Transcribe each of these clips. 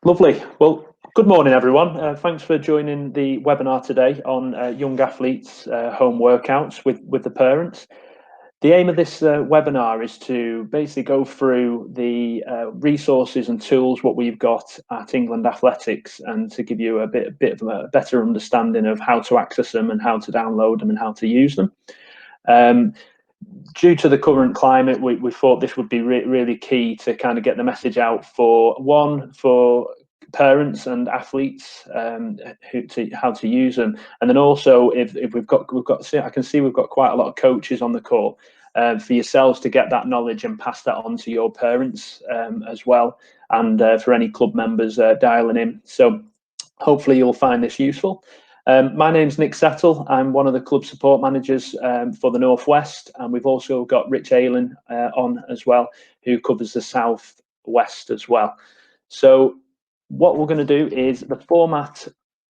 Lovely. Well, good morning, everyone. Thanks for joining the webinar today on young athletes' home workouts with the parents. The aim of this webinar is to basically go through the resources and tools what we've got at England Athletics, and to give you a bit of a better understanding of how to access them and how to download them and how to use them. Due to the current climate, we thought this would be really key to kind of get the message out for parents and athletes how to use them, and then also if we've got I can see we've got quite a lot of coaches on the call, for yourselves to get that knowledge and pass that on to your parents as well, and for any club members dialing in. So hopefully you'll find this useful. My name's Nick Settle. I'm one of the club support managers for the Northwest, and we've also got Rich Aylen on as well, who covers the South West as well. So what we're going to do is, the format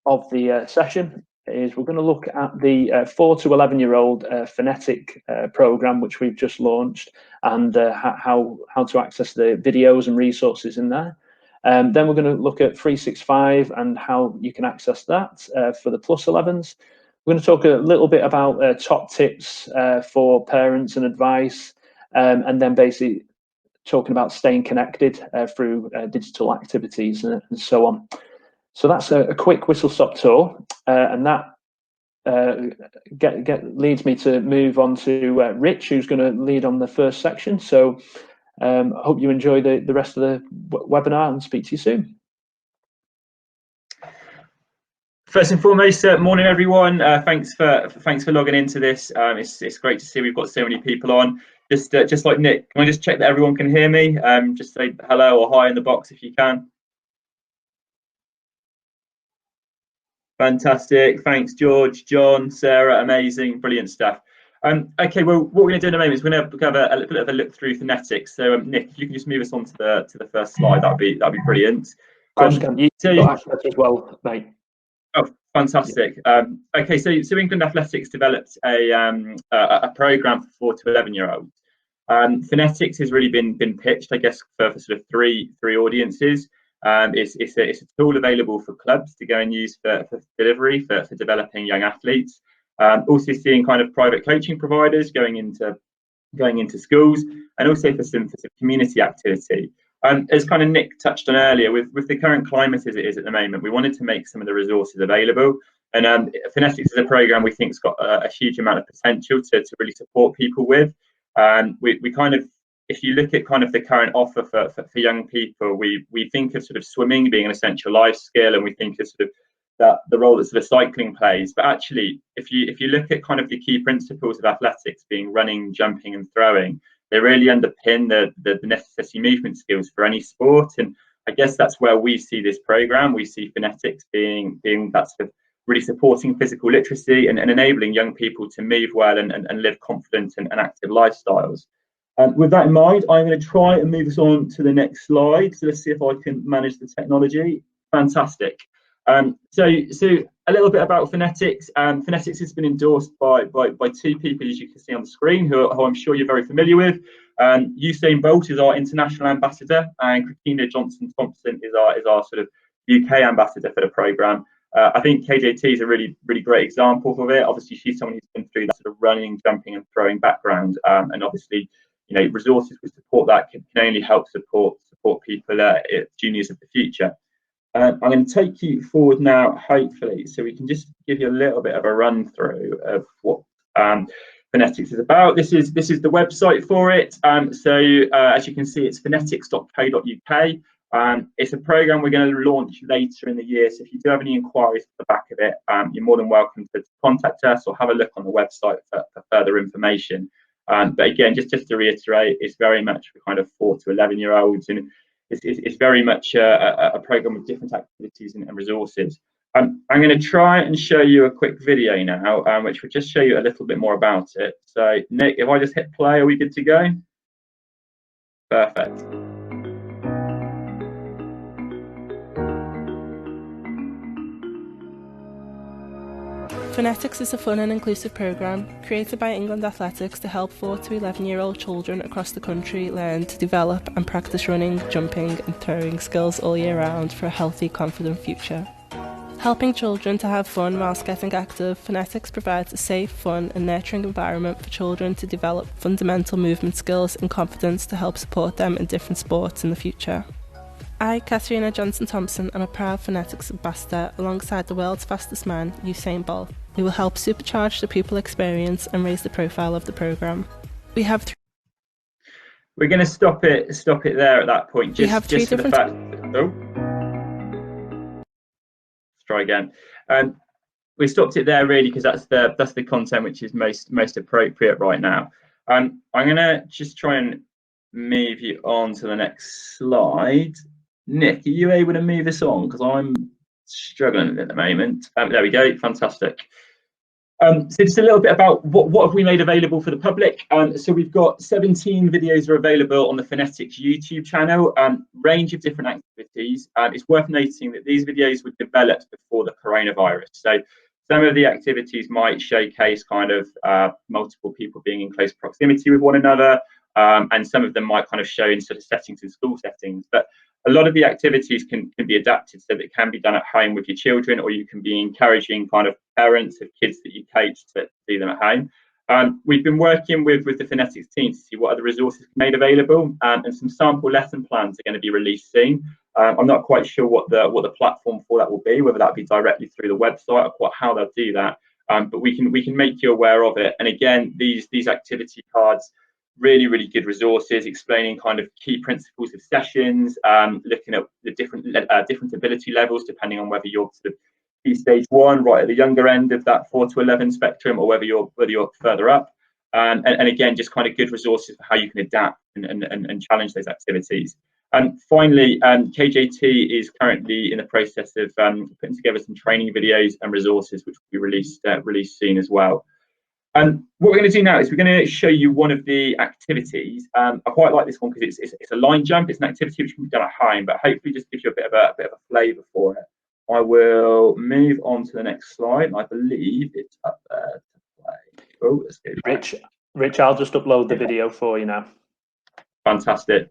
of the session is we're going to look at the 4 to 11-year-old phonetic program, which we've just launched, and how to access the videos and resources in there. Then we're going to look at 365 and how you can access that for the plus 11s. We're going to talk a little bit about top tips for parents and advice, and then basically talking about staying connected through digital activities and so on. So that's a quick whistle-stop tour, and that leads me to move on to Rich, who's going to lead on the first section. So I hope you enjoy the rest of the webinar, and speak to you soon. First and foremost, morning everyone. Thanks for logging into this. It's great to see we've got so many people on. Just like Nick, can I just check that everyone can hear me? Just say hello or hi in the box if you can. Fantastic. Thanks, George, John, Sarah. Amazing, brilliant stuff. Okay, well, what we're going to do in a moment is we're going to have a bit of a look through phonetics. So, Nick, if you can just move us on to the first slide, that'd be brilliant. Of course, can you got access as well, mate? Oh, fantastic. Okay, so England Athletics developed a program for 4 to 11-year-olds. Phonetics has really been pitched, I guess, for sort of three audiences. It's a tool available for clubs to go and use for delivery for developing young athletes. Also seeing kind of private coaching providers going into schools, and also for some community activity. As kind of Nick touched on earlier, with the current climate as it is at the moment, we wanted to make some of the resources available. And Phonetics is a program we think's got a huge amount of potential to really support people with. We kind of, if you look at kind of the current offer for young people, we think of sort of swimming being an essential life skill, and we think of sort of the role that sort of cycling plays. But actually, if you look at kind of the key principles of athletics being running, jumping, and throwing, they really underpin the necessary movement skills for any sport. And I guess that's where we see this program. We see phonetics being that sort of really supporting physical literacy and enabling young people to move well and live confident and active lifestyles. With that in mind, I'm going to try and move us on to the next slide. So let's see if I can manage the technology. Fantastic. So a little bit about phonetics. Phonetics has been endorsed by two people, as you can see on the screen, who I'm sure you're very familiar with. Usain Bolt is our international ambassador, and Christina Johnson-Thompson is our sort of UK ambassador for the programme. I think KJT is a really great example of it. Obviously, she's someone who's been through that sort of running, jumping, and throwing background, and obviously, you know, resources with support that can only help support people, juniors of the future. I'm going to take you forward now, hopefully, so we can just give you a little bit of a run through of what phonetics is about. This is the website for it. So as you can see, it's phonetics.co.uk. It's a program we're going to launch later in the year. So if you do have any inquiries at the back of it, you're more than welcome to contact us or have a look on the website for further information. But again, just to reiterate, it's very much for kind of 4 to 11-year-olds, and it's very much a program with different activities and resources. I'm going to try and show you a quick video now, which will just show you a little bit more about it. So, Nick, if I just hit play, are we good to go? Perfect. Funetics is a fun and inclusive programme created by England Athletics to help 4 to 11-year-old children across the country learn to develop and practice running, jumping and throwing skills all year round for a healthy, confident future. Helping children to have fun whilst getting active, Funetics provides a safe, fun and nurturing environment for children to develop fundamental movement skills and confidence to help support them in different sports in the future. I, Katerina Johnson-Thompson, am a proud Funetics ambassador alongside the world's fastest man, Usain Bolt, who will help supercharge the pupil experience and raise the profile of the programme. We have We're going to stop it there at that point. We have three different. Let's try again. We stopped it there really because that's the content which is most appropriate right now. I'm going to just try and move you on to the next slide. Nick, are you able to move this on? Because I'm struggling at the moment. There we go. Fantastic. So just a little bit about what have we made available for the public. So we've got 17 videos are available on the Funetics YouTube channel, range of different activities. It's worth noting that these videos were developed before the coronavirus. So some of the activities might showcase kind of multiple people being in close proximity with one another, and some of them might kind of show in sort of settings in school settings. But a lot of the activities can be adapted so that it can be done at home with your children, or you can be encouraging kind of parents of kids that you coach to do them at home. We've been working with the Funetics team to see what other resources made available, and some sample lesson plans are going to be released soon. I'm not quite sure what the platform for that will be, whether that be directly through the website or how they'll do that. But we can make you aware of it. And again, these activity cards, really good resources explaining kind of key principles of sessions, looking at the different ability levels depending on whether you're sort of key stage 1 right at the younger end of that 4 to 11 spectrum, or whether you're further up, and again just kind of good resources for how you can adapt and challenge those activities. And finally, KJT is currently in the process of putting together some training videos and resources which will be released soon as well. What we're going to do now is we're going to show you one of the activities. I quite like this one because it's a line jump. It's an activity which can be done at home, but hopefully just gives you a bit of a flavour for it. I will move on to the next slide. I believe it's up there to play. Oh, let's go back. Rich, I'll just upload the video for you now. Fantastic.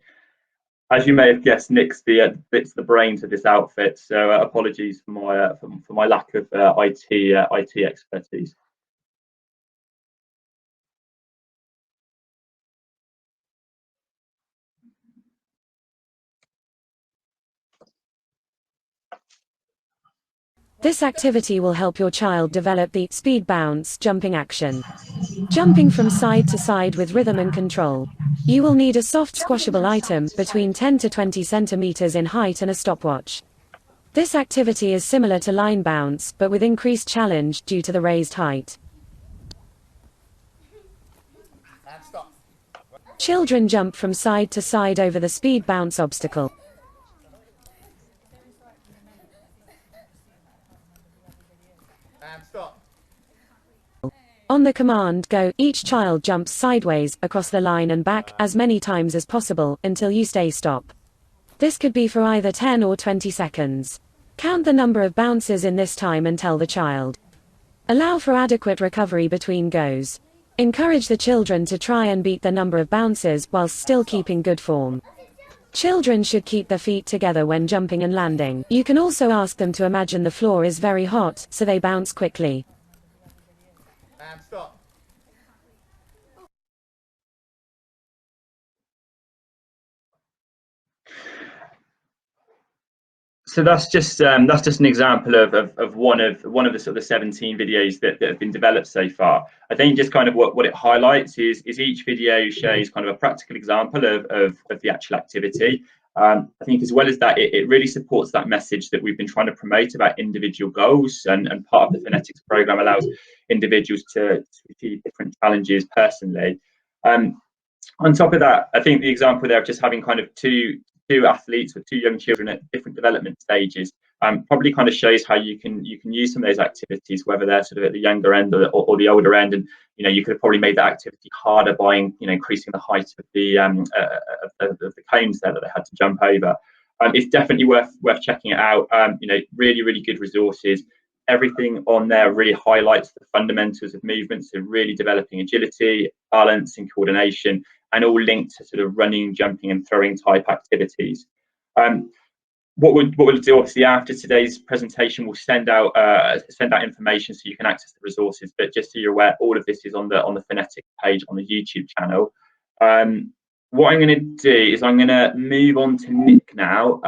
As you may have guessed, Nick's the brains of this outfit, so apologies for my lack of IT expertise. This activity will help your child develop the speed bounce jumping action. Jumping from side to side with rhythm and control. You will need a soft squashable item between 10 to 20 centimeters in height and a stopwatch. This activity is similar to line bounce, but with increased challenge due to the raised height. Children jump from side to side over the speed bounce obstacle. On the command go, each child jumps sideways across the line and back as many times as possible until you say stop. This could be for either 10 or 20 seconds. Count the number of bounces in this time and tell the child. Allow for adequate recovery between goes. Encourage the children to try and beat the number of bounces whilst still keeping good form. Children should keep their feet together when jumping and landing. You can also ask them to imagine the floor is very hot, so they bounce quickly. And stop. So that's just an example of one of the sort of 17 videos that have been developed so far. I think just kind of what it highlights is each video shows kind of a practical example of the actual activity. I think as well as that, it really supports that message that we've been trying to promote about individual goals, and part of the Funetics program allows individuals to achieve different challenges personally. On top of that, I think the example there of just having kind of two athletes or two young children at different development stages probably kind of shows how you can use some of those activities, whether they're sort of at the younger end or the older end. And you could have probably made that activity harder by increasing the height of the cones there that they had to jump over. It's definitely worth checking it out. Really good resources. everything on there really highlights the fundamentals of movement, so really developing agility, balance and coordination, and all linked to sort of running, jumping and throwing type activities. What we'll do, obviously, after today's presentation, we'll send out information so you can access the resources. But just so you're aware, all of this is on the phonetics page on the YouTube channel. What I'm going to do is I'm going to move on to Nick now,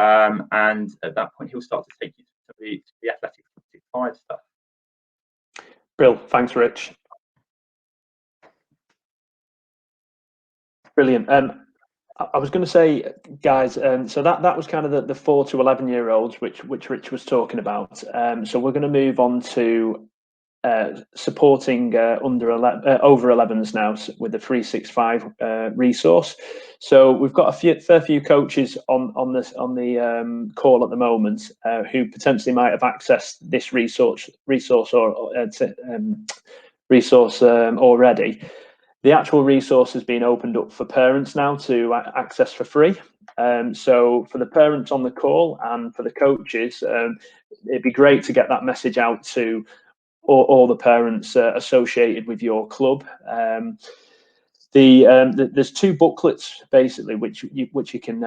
and at that point he'll start to take you to the athletic 5 stuff. Brill, thanks, Rich. Brilliant. I was going to say, guys, so that was kind of the 4 to 11-year-olds, which Rich was talking about. So we're going to move on to supporting over 11s now with the 365 resource. So we've got a fair few coaches on the call at the moment who potentially might have accessed this resource already. The actual resource has been opened up for parents now to access for free. So for the parents on the call and for the coaches, it'd be great to get that message out to all the parents associated with your club. There's 2 booklets basically which you can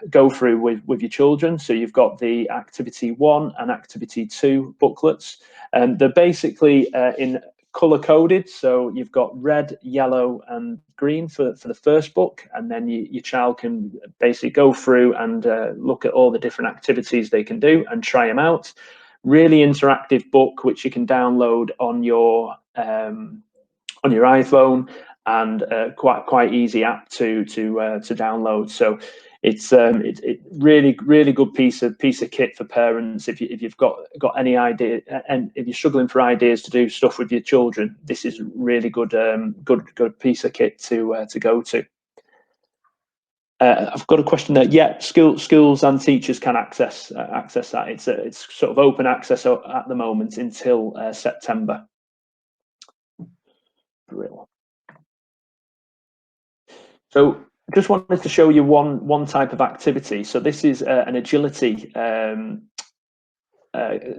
go through with your children. So you've got the Activity 1 and Activity 2 booklets, and they're basically in color coded. So you've got red, yellow and green for the first book, and then your child can basically go through and look at all the different activities they can do and try them out. Really interactive book which you can download on your iPhone, and quite easy app to download. So it's really good piece of kit for parents. If you've got any idea, and if you're struggling for ideas to do stuff with your children, this is really good piece of kit to go to. I've got a question there. Yeah, schools and teachers can access that. It's sort of open access at the moment until September. Brill. So just wanted to show you one type of activity. So this is an agility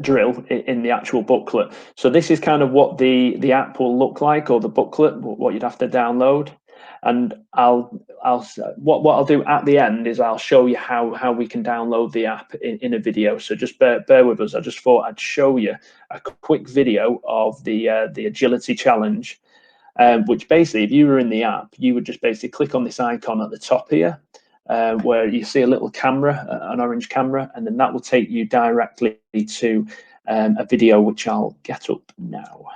drill in the actual booklet. So this is kind of what the app will look like, or the booklet, what you'd have to download. And what I'll do at the end is I'll show you how we can download the app in a video. So just bear with us. I just thought I'd show you a quick video of the agility challenge. Which basically, if you were in the app, you would just basically click on this icon at the top here, where you see a little camera, an orange camera, and then that will take you directly to a video which I'll get up now.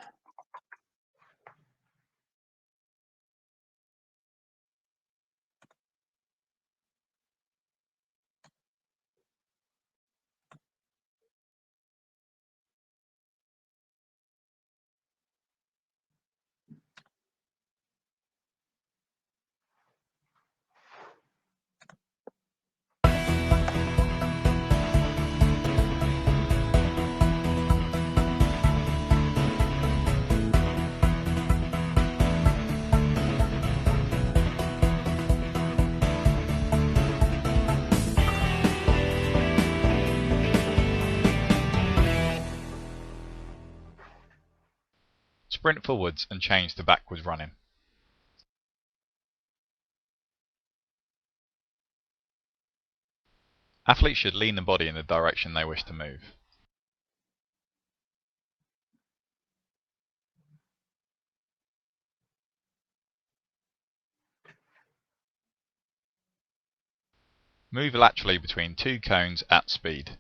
Sprint forwards and change to backwards running. Athletes should lean the body in the direction they wish to move. Move laterally between 2 cones at speed.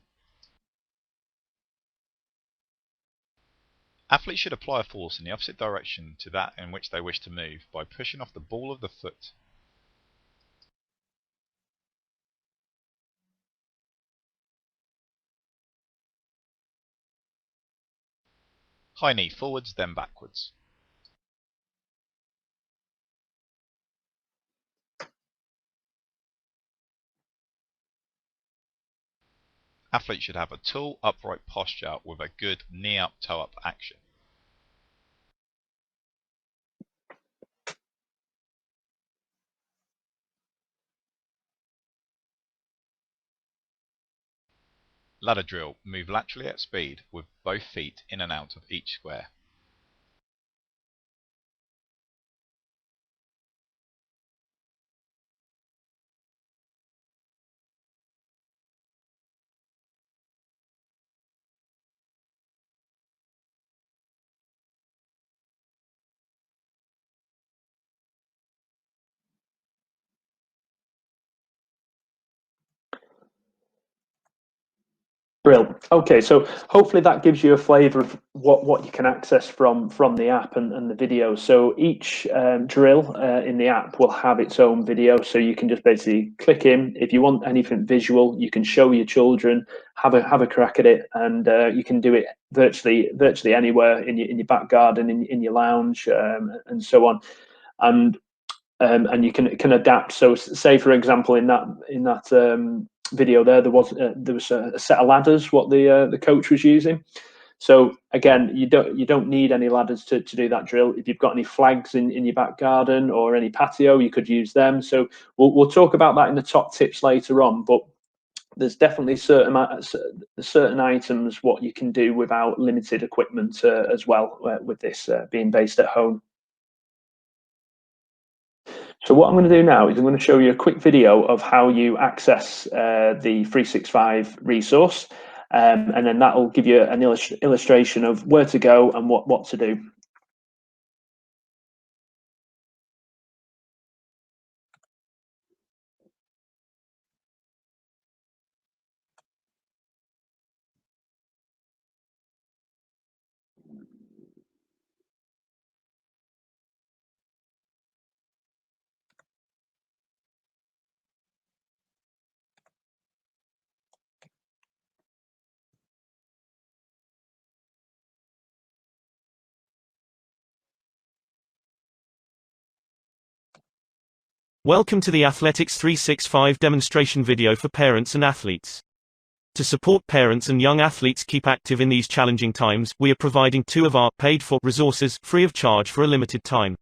Athletes should apply a force in the opposite direction to that in which they wish to move by pushing off the ball of the foot. High knee forwards, then backwards. Athletes should have a tall, upright posture with a good knee up, toe up action. Ladder drill. Move laterally at speed with both feet in and out of each square. Brilliant. Okay, so hopefully that gives you a flavour of what you can access from the app and the videos. So each drill in the app will have its own video, so you can just basically click in. If you want anything visual, you can show your children, have a crack at it, and you can do it virtually anywhere in your back garden, in your lounge, and so on. And you can adapt. So, say for example, in that video there was a set of ladders what the coach was using. So again, you don't need any ladders to do that drill. If you've got any flags in your back garden or any patio, you could use them. So we'll talk about that in the top tips later on. But there's definitely certain items what you can do without limited equipment as well with this being based at home. So what I'm going to do now is I'm going to show you a quick video of how you access the 365 resource, and then that will give you an illustration of where to go and what to do. Welcome to the Athletics 365 demonstration video for parents and athletes. To support parents and young athletes keep active in these challenging times, we are providing 2 of our paid-for resources free of charge for a limited time.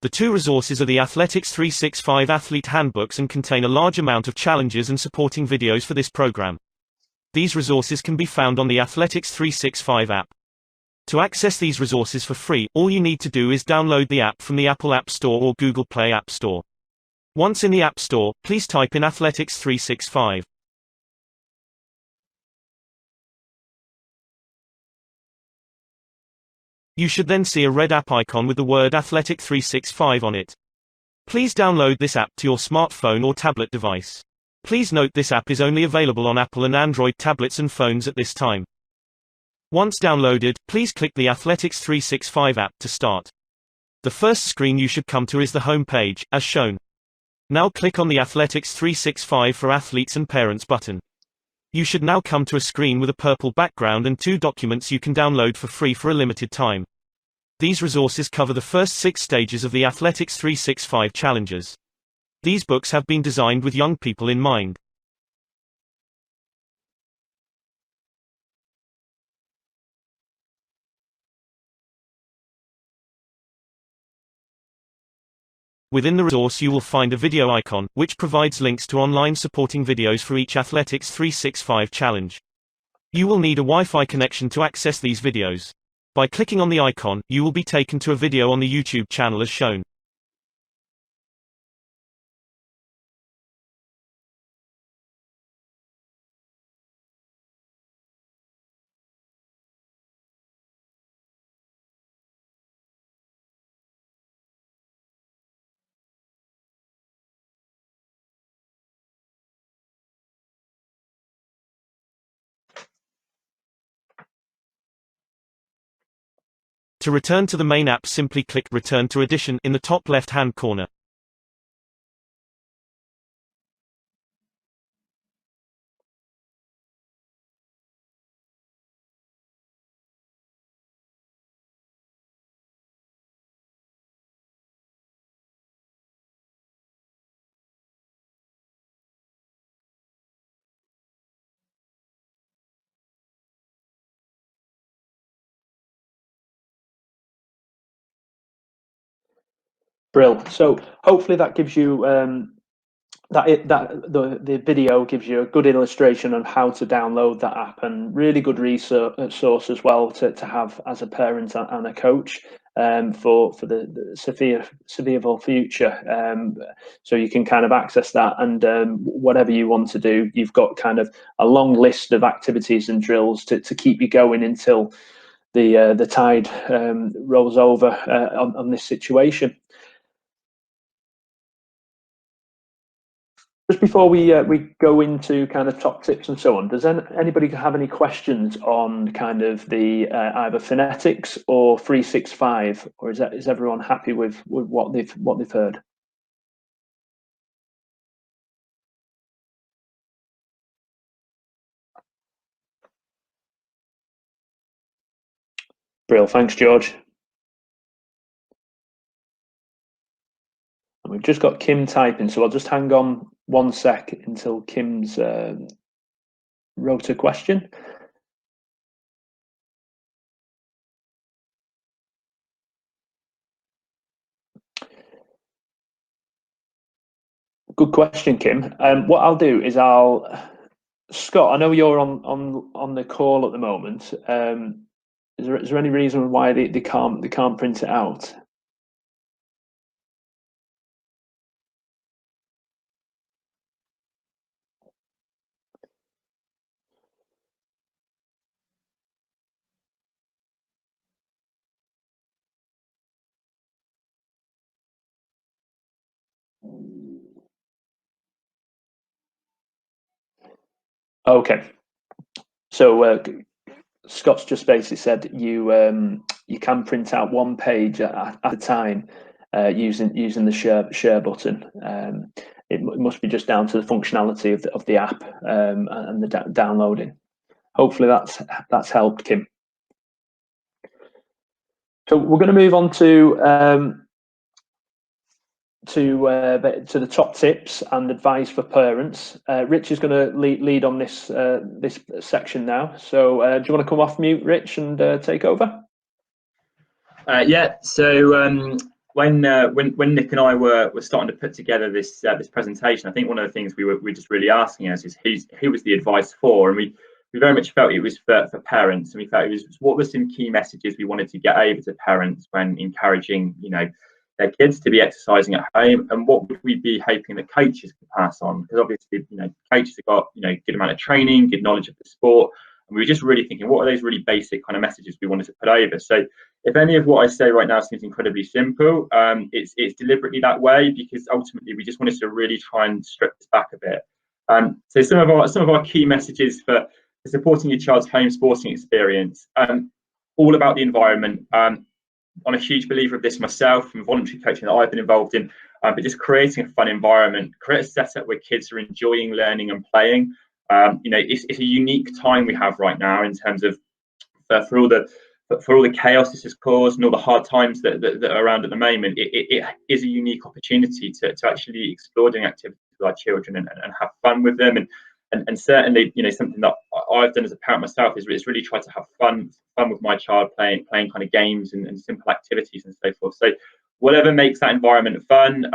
The 2 resources are the Athletics 365 Athlete Handbooks and contain a large amount of challenges and supporting videos for this program. These resources can be found on the Athletics 365 app. To access these resources for free, all you need to do is download the app from the Apple App Store or Google Play App Store. Once in the App Store, please type in Athletics 365. You should then see a red app icon with the word Athletic 365 on it. Please download this app to your smartphone or tablet device. Please note this app is only available on Apple and Android tablets and phones at this time. Once downloaded, please click the Athletics 365 app to start. The first screen you should come to is the home page, as shown. Now click on the Athletics 365 for Athletes and Parents button. You should now come to a screen with a purple background and 2 documents you can download for free for a limited time. These resources cover the first 6 stages of the Athletics 365 challenges. These books have been designed with young people in mind. Within the resource you will find a video icon, which provides links to online supporting videos for each Athletics 365 challenge. You will need a Wi-Fi connection to access these videos. By clicking on the icon, you will be taken to a video on the YouTube channel as shown. To return to the main app, simply click Return to Edition in the top left-hand corner. Brill. So hopefully that gives you the video gives you a good illustration on how to download that app, and really good resource as well to have as a parent and a coach for the foreseeable future. So you can kind of access that, and whatever you want to do, you've got kind of a long list of activities and drills to keep you going until the tide rolls over on this situation. Just before we go into kind of top tips and so on, does anybody have any questions on kind of the either phonetics or 365, or is everyone happy with what they've heard? Brill, thanks, George. And we've just got Kim typing, so I'll just hang on 1 sec until Kim's wrote a question. Good question, Kim. What I'll do is Scott, I know you're on the call at the moment. Is there any reason why they can't print it out? Okay, so Scott's just basically said you can print out one page at a time using the share button. It must be just down to the functionality of the app and the downloading. Hopefully that's helped, Kim. So we're going to move on to the top tips and advice for parents. Rich is going to lead on this section now. So do you want to come off mute, Rich, and take over? Yeah. So when Nick and I were starting to put together this presentation, I think one of the things we were just really asking us is who was the advice for, and we very much felt it was for parents, and we felt it was what were some key messages we wanted to get over to parents when encouraging their kids to be exercising at home, and what would we be hoping that coaches could pass on, because obviously coaches have got good amount of training, good knowledge of the sport, and we were just really thinking what are those really basic kind of messages we wanted to put over. So if any of what I say right now seems incredibly simple, it's deliberately that way because ultimately we just wanted to really try and strip this back a bit. So some of our key messages for supporting your child's home sporting experience, all about the environment. I'm a huge believer of this myself from voluntary coaching that I've been involved in, but just creating a fun environment, create a setup where kids are enjoying learning and playing. It's a unique time we have right now in terms of for all the chaos this has caused and all the hard times that are around at the moment. It is a unique opportunity to actually explore doing activities with our children and have fun with them. And certainly, something that I've done as a parent myself is really try to have fun with my child, playing kind of games and simple activities and so forth. So whatever makes that environment fun,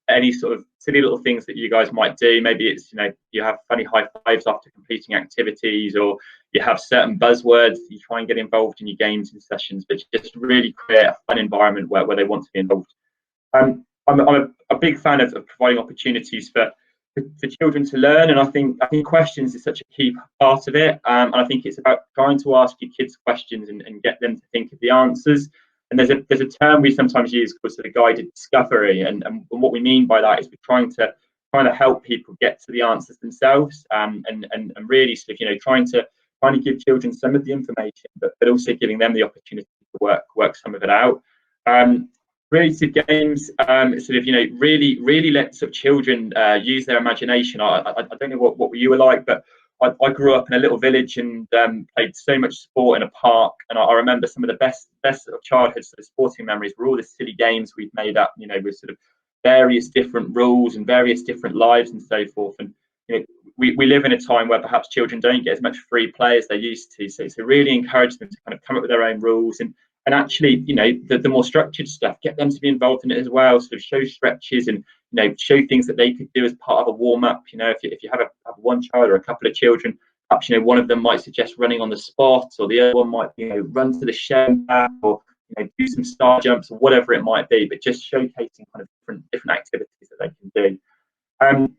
any sort of silly little things that you guys might do. Maybe it's you have funny high fives after completing activities, or you have certain buzzwords that you try and get involved in your games and sessions, but just really create a fun environment where they want to be involved. I'm a big fan of providing opportunities for children to learn, and I think questions is such a key part of it, and I think it's about trying to ask your kids questions and get them to think of the answers. And there's a term we sometimes use called sort of guided discovery, and what we mean by that is we're trying to help people get to the answers themselves, and really sort of trying to give children some of the information, but also giving them the opportunity to work some of it out. Creative games, sort of really let sort of children use their imagination. I don't know what you were like, but I grew up in a little village and played so much sport in a park, and I remember some of the best sort of childhood sort of sporting memories were all the silly games we've made up, with sort of various different rules and various different lives and so forth. And we live in a time where perhaps children don't get as much free play as they used to, so really encourage them to kind of come up with their own rules and And actually, the more structured stuff, get them to be involved in it as well. Sort of show stretches and show things that they could do as part of a warm up. If you have one child or a couple of children, perhaps one of them might suggest running on the spot, or the other one might run to the shed or do some star jumps or whatever it might be. But just showcasing kind of different activities that they can do.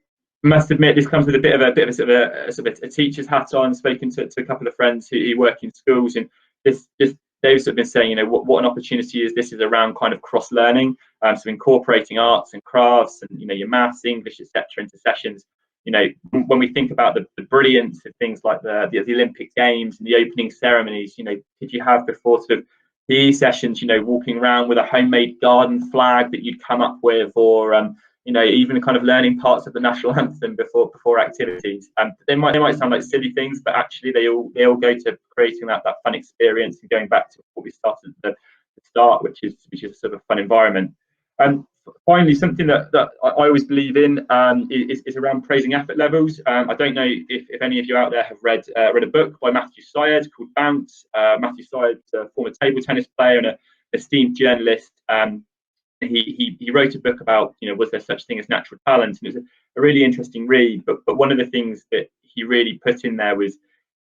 Must admit, this comes with a bit of a teacher's hat on. Spoken to a couple of friends who work in schools, and they've sort of been saying, what an opportunity is this is around kind of cross learning, so incorporating arts and crafts and your maths, English, etc. into sessions. When we think about the brilliance of things like the Olympic Games and the opening ceremonies, could you have before sort of PE sessions, walking around with a homemade garden flag that you'd come up with, or even kind of learning parts of the national anthem before activities. They might sound like silly things, but actually they all go to creating that fun experience and going back to what we started at the start, which is sort of a fun environment. Finally, something that I always believe in is around praising effort levels. I don't know if any of you out there have read a book by Matthew Syed called Bounce. Matthew Syed's a former table tennis player and an esteemed journalist. He wrote a book about was there such thing as natural talent, and it was a really interesting read. But one of the things that he really put in there was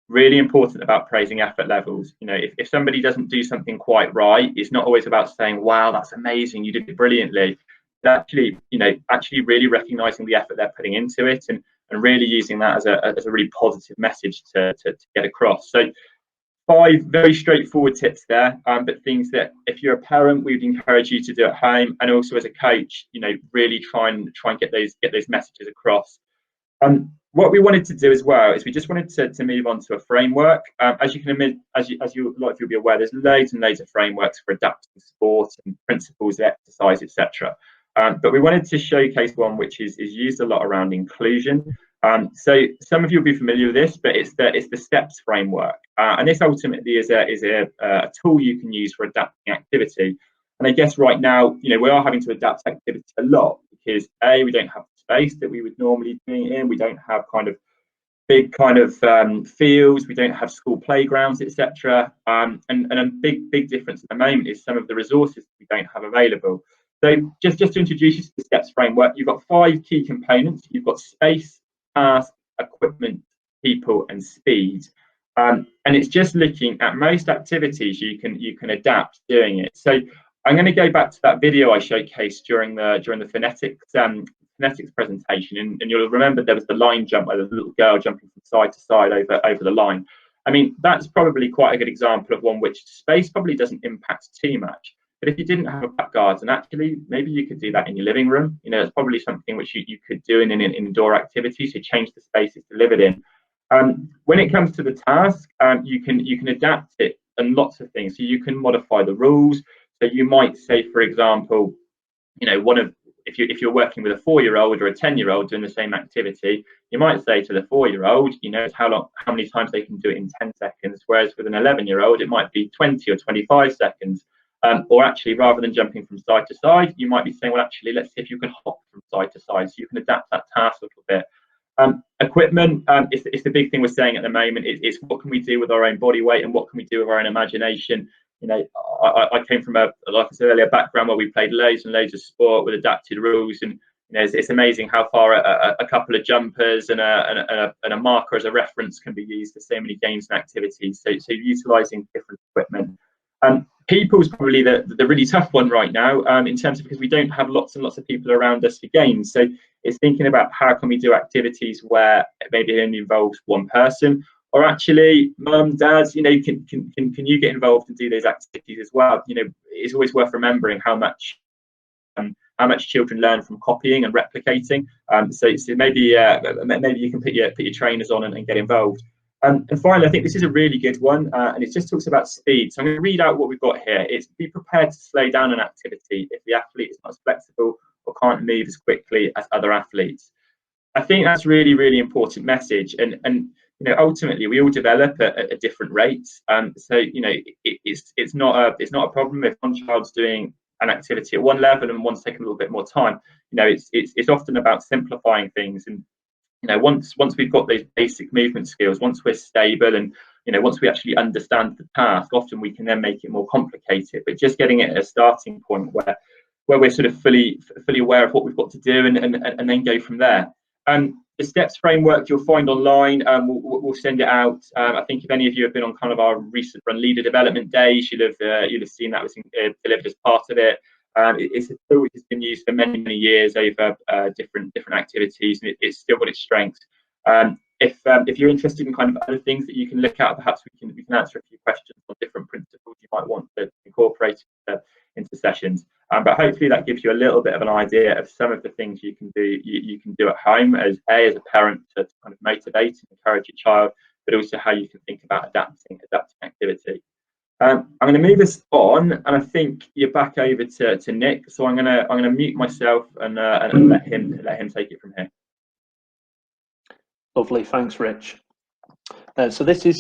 really important about praising effort levels. If somebody doesn't do something quite right, it's not always about saying, wow, that's amazing, you did it brilliantly. But actually really recognizing the effort they're putting into it, and really using that as a really positive message to get across. So 5 very straightforward tips there, but things that if you're a parent, we would encourage you to do at home, and also as a coach, really try and get those messages across. What we wanted to do as well is we just wanted to move on to a framework. As you can imagine, as you a lot of you'll be aware, there's loads and loads of frameworks for adapting sport and principles of exercise, etc. But we wanted to showcase one which is used a lot around inclusion. So some of you will be familiar with this, but it's the STEPS framework, and this ultimately is a tool you can use for adapting activity. And I guess right now, we are having to adapt activity a lot because we don't have the space that we would normally be in. We don't have kind of big kind of fields. We don't have school playgrounds, etc. And a big difference at the moment is some of the resources we don't have available. So just to introduce you to the STEPS framework, you've got 5 key components. You've got space, task, equipment, people, and speed. And it's just looking at most activities you can adapt doing it. So I'm going to go back to that video I showcased during the phonetics presentation, and you'll remember there was the line jump where there was a little girl jumping from side to side over the line. I mean, that's probably quite a good example of one which space probably doesn't impact too much. But if you didn't have a back garden, actually, maybe you could do that in your living room. It's probably something which you could do in an indoor activity, so change the spaces to live it in. When it comes to the task, you can adapt it and lots of things. So you can modify the rules. So you might say, for example, if you're working with a 4-year-old or a 10-year-old doing the same activity, you might say to the 4-year-old, how many times they can do it in 10 seconds, whereas with an 11-year-old, it might be 20 or 25 seconds. Or actually, rather than jumping from side to side, you might be saying, well, actually, let's see if you can hop from side to side. So you can adapt that task a little bit. Equipment, it's the big thing we're saying at the moment. It's what can we do with our own body weight and what can we do with our own imagination. I came from like I said earlier, background where we played loads and loads of sport with adapted rules, and it's amazing how far a couple of jumpers and a marker as a reference can be used for so many games and activities. So utilising different equipment. People is probably the really tough one right now, in terms of because we don't have lots and lots of people around us for games. So it's thinking about how can we do activities where maybe it only involves one person, or actually, mum, dad, can you get involved and do those activities as well? It's always worth remembering how much children learn from copying and replicating. So maybe you can put your trainers on and get involved. And finally, I think this is a really good one, and it just talks about speed. So I'm going to read out what we've got here. It's be prepared to slow down an activity if the athlete is not as flexible or can't move as quickly as other athletes. I think that's really, really important message. And ultimately, we all develop at different rates. So it's not a problem if one child's doing an activity at one level and one's taking a little bit more time. It's often about simplifying things. And once we've got those basic movement skills, once we're stable and once we actually understand the task, often we can then make it more complicated. But just getting it at a starting point where we're sort of fully aware of what we've got to do, and then go from there. The steps framework you'll find online. We'll send it out. I think if any of you have been on kind of our recent Run Leader Development Days, you'll have seen that was delivered as part of it. It's a tool which has been used for many years over different activities, and it's still got its strengths. If you're interested in kind of other things that you can look at, perhaps we can answer a few questions on different principles you might want to incorporate into sessions. But hopefully that gives you a little bit of an idea of some of the things you can do at home as a parent to kind of motivate and encourage your child, but also how you can think about adapting activity. I'm going to move us on, and I think you're back over to Nick. So I'm going to mute myself and let him take it from here. Lovely, thanks, Rich. So this is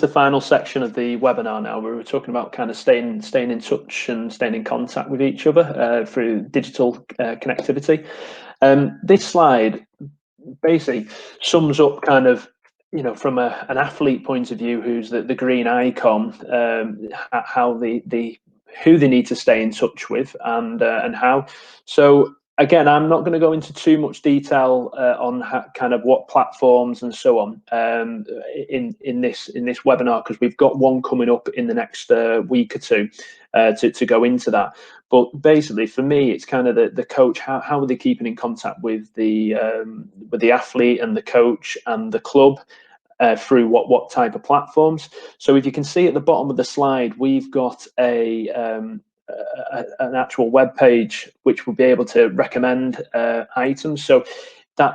the final section of the webinar. Now we were talking about kind of staying in touch and staying in contact with each other through digital connectivity. This slide basically sums up kind of, from an athlete point of view, who's the green icon, how who they need to stay in touch with, and how. So again, I'm not going to go into too much detail on kind of what platforms and so on in this webinar, because we've got one coming up in the next week or two to go into that. But basically, for me, it's kind of the coach. How are they keeping in contact with the athlete and the coach and the club through what type of platforms? So if you can see at the bottom of the slide, we've got an actual web page which will be able to recommend items. So that,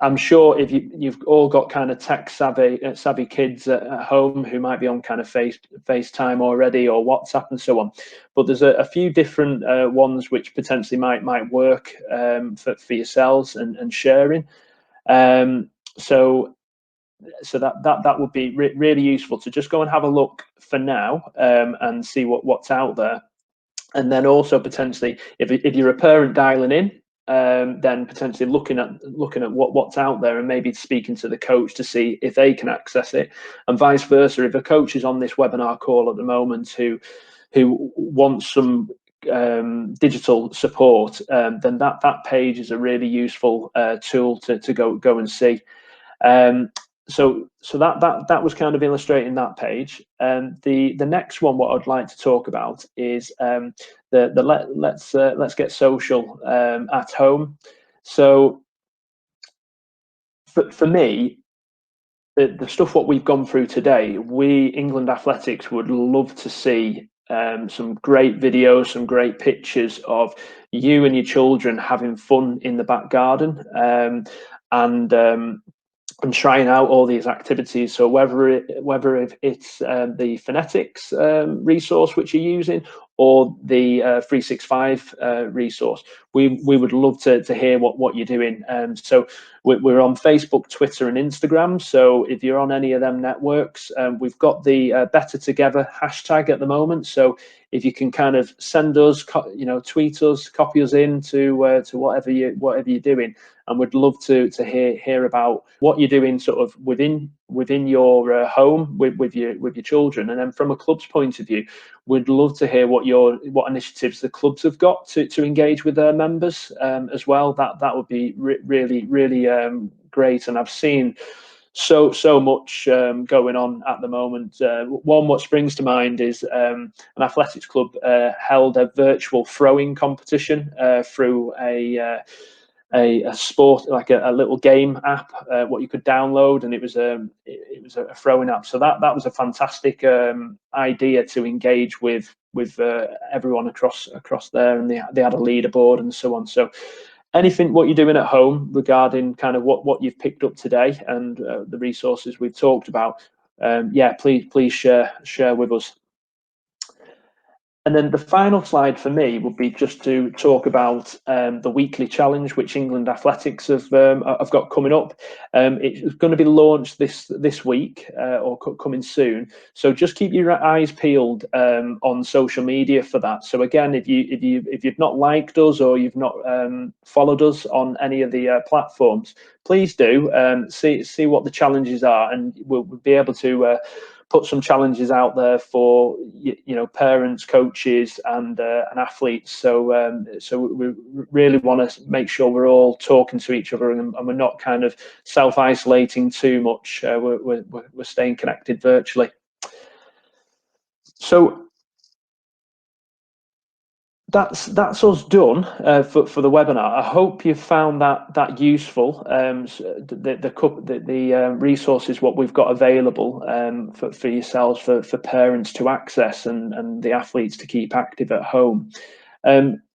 I'm sure if you've all got kind of tech savvy kids at home who might be on kind of FaceTime already, or WhatsApp and so on, but there's a few different ones which potentially might work for yourselves and sharing. So that would be really useful to just go and have a look for now, and see what's out there. And then also potentially, if you're a parent dialing in, then potentially looking at what's out there, and maybe speaking to the coach to see if they can access it, and vice versa. If a coach is on this webinar call at the moment who wants some digital support, then that page is a really useful tool to go and see. So that was kind of illustrating that page. The next one, what I'd like to talk about is let's get social at home. So for me, the stuff what we've gone through today, we England Athletics would love to see some great videos, some great pictures of you and your children having fun in the back garden, and trying out all these activities. So whether it's the phonetics resource which you're using, or the 365 resource, we would love to hear what you're doing. So we're on Facebook, Twitter, and Instagram. So if you're on any of them networks, we've got the Better Together hashtag at the moment. So if you can kind of send us, tweet us, copy us in to whatever you're doing, and we'd love to hear about what you're doing sort of within your home with your children. And then from a club's point of view, we'd love to hear what initiatives the clubs have got to engage with their members as well. That would be really great. And I've seen so much going on at the moment. One what springs to mind is an athletics club held a virtual throwing competition through a sport, like a little game app, what you could download, and it was a throwing app. So that was a fantastic idea to engage with everyone across there, and they had a leaderboard and so on. So anything what you're doing at home regarding kind of what you've picked up today and the resources we've talked about, please share with us. And then the final slide for me would be just to talk about the weekly challenge, which England Athletics have got coming up. It's going to be launched this week or coming soon. So just keep your eyes peeled on social media for that. So again, if you've not liked us or you've not followed us on any of the platforms, please do see what the challenges are, and we'll be able to put some challenges out there for parents, coaches, and athletes. So we really want to make sure we're all talking to each other, and we're not kind of self-isolating too much. We're staying connected virtually. So that's us done for the webinar. I hope you found that useful. The resources what we've got available for yourselves, for parents to access, and the athletes to keep active at home.